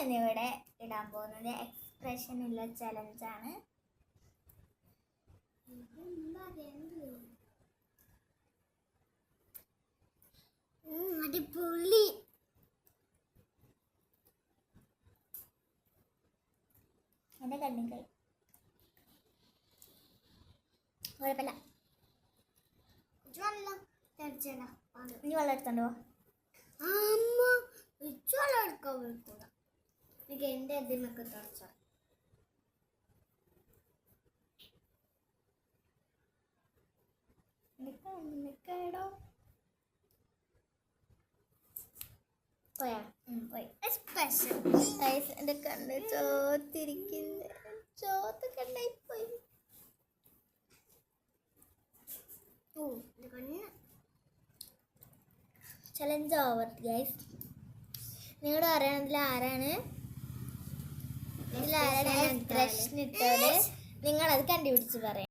ഇന്നിവിടെ ഇടാൻ പോകുന്നത് എക്സ്പ്രഷൻ ഉള്ള ചലഞ്ചാണ്. അടിപൊളി. എൻ്റെ കണ്ണിക്കൈ കുഴപ്പമില്ല. ഇനി വെള്ളം എടുത്തോണ്ടോ? എനിക്ക് എൻ്റെ ഇതിനൊക്കെ തുടച്ചോ. നിൽക്കടോ പോയാ പോയി. എൻ്റെ കണ്ണ് ചോത്തിരിക്കുന്നു. ചോത്ത് കണ്ണായി പോയി. Challenge over guys. നിങ്ങളോട് അറിയണതിൽ ആരാണ് എക്സ്പ്രഷൻ ഇട്ടത്? നിങ്ങളത് കണ്ടുപിടിച്ച് പറയാം.